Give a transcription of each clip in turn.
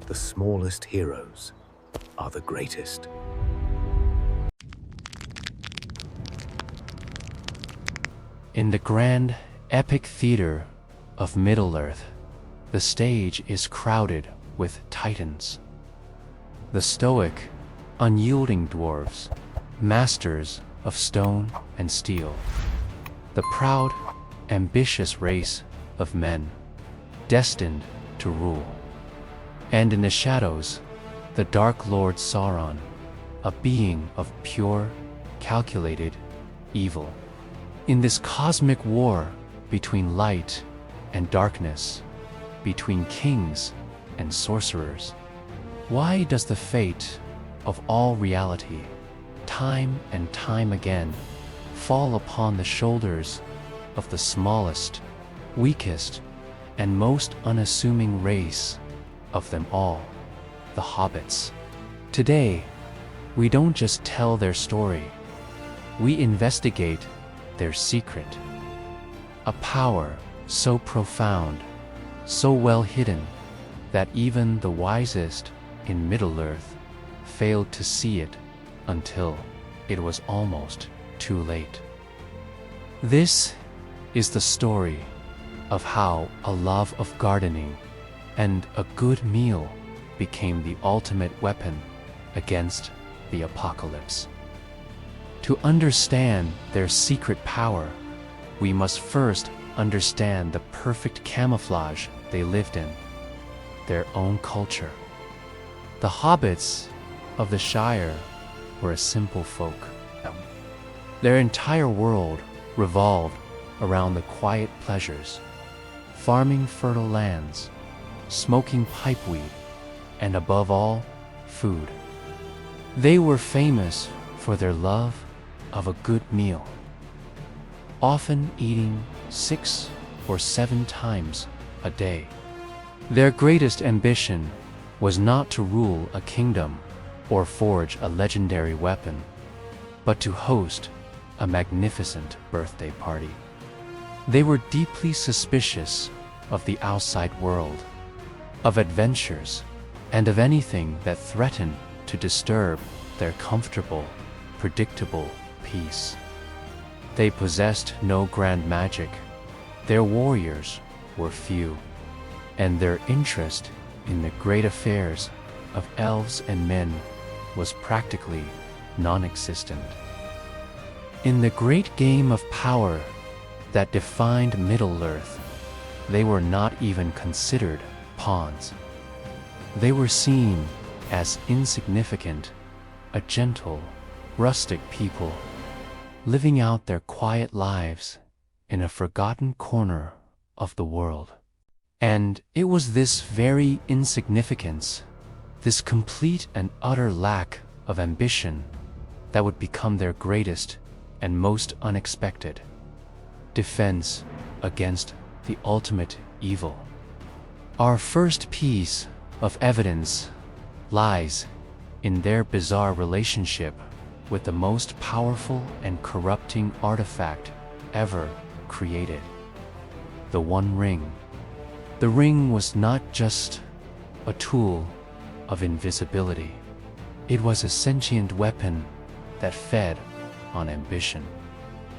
the smallest heroes are the greatest. In the grand, epic theater of Middle-earth, the stage is crowded with titans. The stoic, unyielding dwarves, masters of stone and steel. The proud, ambitious race of men, destined to rule. And in the shadows, the Dark Lord Sauron, a being of pure, calculated evil. In this cosmic war between light and darkness, between kings and sorcerers, why does the fate of all reality, time and time again, fall upon the shoulders of the smallest, weakest, and most unassuming race of them all, the Hobbits? Today, we don't just tell their story, we investigate their secret. A power so profound, so well hidden, that even the wisest in Middle-earth failed to see it until it was almost too late. This is the story of how a love of gardening and a good meal became the ultimate weapon against the apocalypse. To understand their secret power, we must first understand the perfect camouflage they lived in, their own culture. The Hobbits of the Shire were a simple folk. Their entire world revolved around the quiet pleasures, farming fertile lands, smoking pipeweed, and above all, food. They were famous for their love of a good meal, often eating 6 or 7 times a day. Their greatest ambition was not to rule a kingdom or forge a legendary weapon, but to host a magnificent birthday party. They were deeply suspicious of the outside world, of adventures, and of anything that threatened to disturb their comfortable, predictable peace. They possessed no grand magic, their warriors were few, and their interest in the great affairs of elves and men was practically non-existent. In the great game of power that defined Middle-earth, they were not even considered pawns. They were seen as insignificant, a gentle, rustic people, living out their quiet lives in a forgotten corner of the world. And it was this very insignificance, this complete and utter lack of ambition, that would become their greatest and most unexpected defense against the ultimate evil. Our first piece of evidence lies in their bizarre relationship with the most powerful and corrupting artifact ever created, the One Ring. The ring was not just a tool of invisibility. It was a sentient weapon that fed on ambition.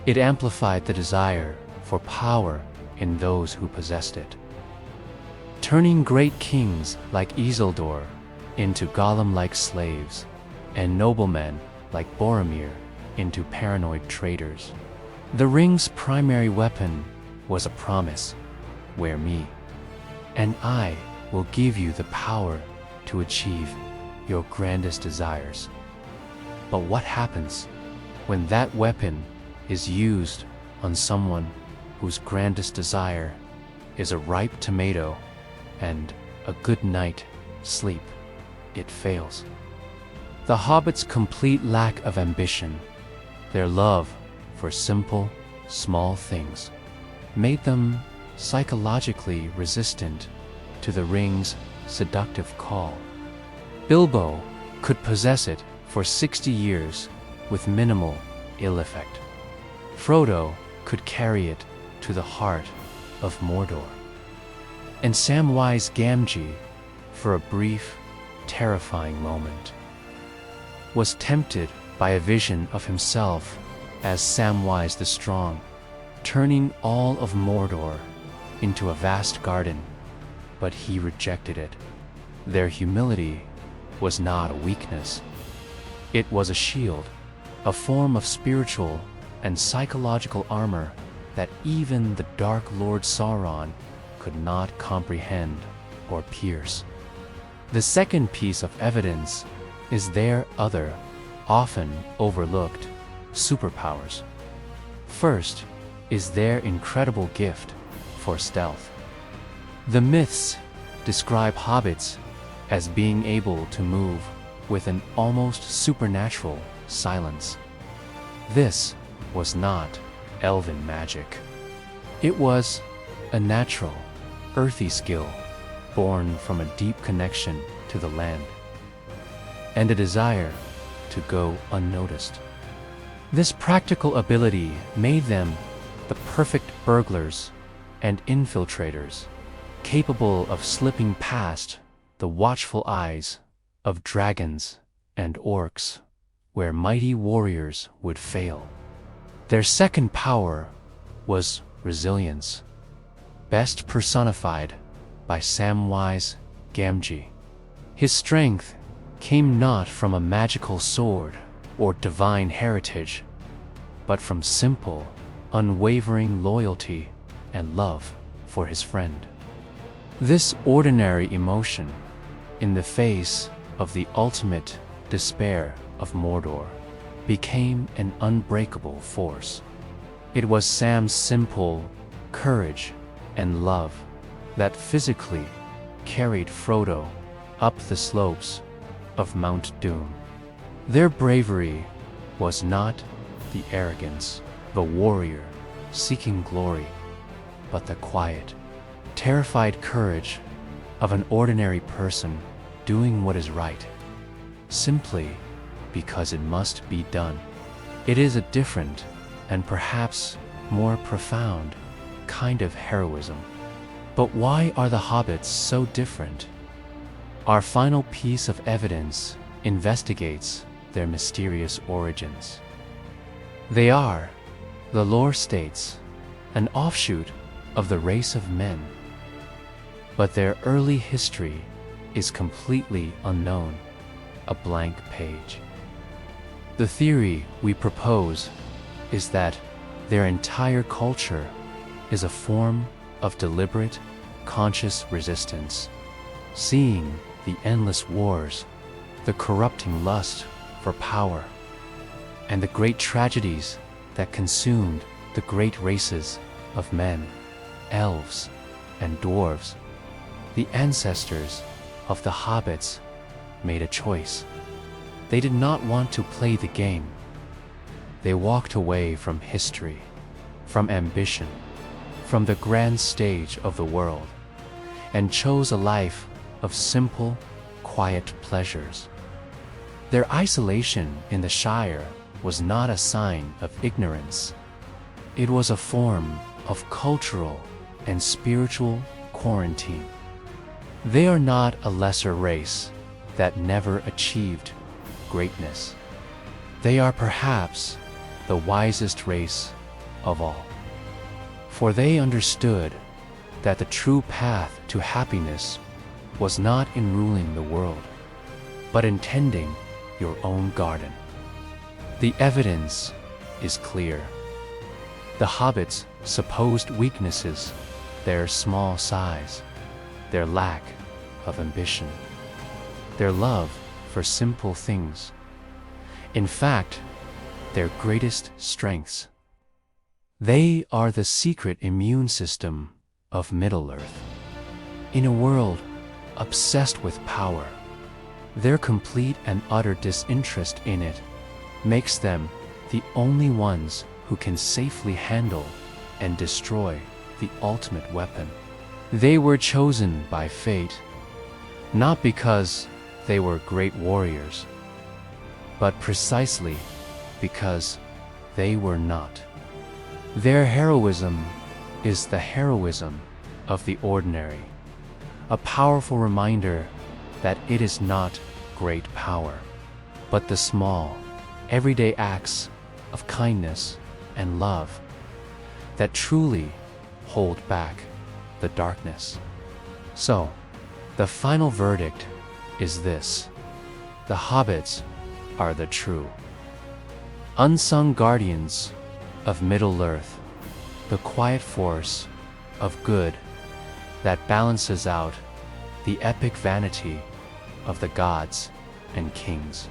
It amplified the desire for power in those who possessed it, turning great kings like Isildur into Gollum-like slaves, and noblemen like Boromir into paranoid traitors. The ring's primary weapon was a promise: wear me, and I will give you the power to achieve your grandest desires. But what happens when that weapon is used on someone whose grandest desire is a ripe tomato and a good night sleep? It fails. The Hobbits' complete lack of ambition, their love for simple, small things, made them psychologically resistant to the ring's seductive call. Bilbo could possess it for 60 years with minimal ill effect. Frodo could carry it to the heart of Mordor. And Samwise Gamgee, for a brief terrifying moment. Was tempted by a vision of himself as Samwise the Strong, turning all of Mordor into a vast garden, but he rejected it. Their humility was not a weakness. It was a shield, a form of spiritual and psychological armor that even the Dark Lord Sauron could not comprehend or pierce. The second piece of evidence is their other, often overlooked, superpowers. First is their incredible gift for stealth. The myths describe hobbits as being able to move with an almost supernatural silence. This was not elven magic. It was a natural, earthy skill born from a deep connection to the land and a desire to go unnoticed. This practical ability made them the perfect burglars and infiltrators, capable of slipping past the watchful eyes of dragons and orcs, where mighty warriors would fail. Their second power was resilience, best personified by Samwise Gamgee. His strength came not from a magical sword or divine heritage, but from simple, unwavering loyalty and love for his friend. This ordinary emotion, in the face of the ultimate despair of Mordor, became an unbreakable force. It was Sam's simple courage and love that physically carried Frodo up the slopes of Mount Doom. Their bravery was not the arrogance of a warrior seeking glory, but the quiet, terrified courage of an ordinary person doing what is right, simply because it must be done. It is a different and perhaps more profound kind of heroism. But why are the hobbits so different? Our final piece of evidence investigates their mysterious origins. They are, the lore states, an offshoot of the race of men. But their early history is completely unknown, a blank page. The theory we propose is that their entire culture is a form of deliberate, conscious resistance, seeing the endless wars, the corrupting lust for power, and the great tragedies that consumed the great races of men, elves, and dwarves. The ancestors of the hobbits made a choice. They did not want to play the game. They walked away from history, from ambition, from the grand stage of the world, and chose a life of simple, quiet pleasures. Their isolation in the Shire was not a sign of ignorance. It was a form of cultural and spiritual quarantine. They are not a lesser race that never achieved greatness. They are perhaps the wisest race of all. For they understood that the true path to happiness was not in ruling the world, but in tending your own garden. The evidence is clear. The hobbits' supposed weaknesses, their small size, their lack of ambition, their love for simple things, in fact, their greatest strengths. They are the secret immune system of Middle-earth. In a world obsessed with power, their complete and utter disinterest in it makes them the only ones who can safely handle and destroy the ultimate weapon. They were chosen by fate, not because they were great warriors, but precisely because they were not. Their heroism is the heroism of the ordinary, a powerful reminder that it is not great power, but the small, everyday acts of kindness and love that truly hold back the darkness. So, the final verdict is this: the hobbits are the true, unsung guardians of Middle-earth, the quiet force of good that balances out the epic vanity of the gods and kings.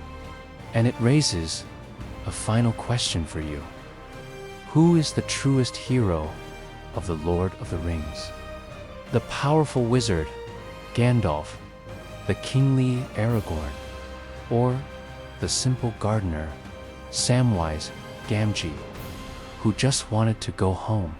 And it raises a final question for you. Who is the truest hero of the Lord of the Rings? The powerful wizard, Gandalf, the kingly Aragorn, or the simple gardener, Samwise Gamgee, who just wanted to go home?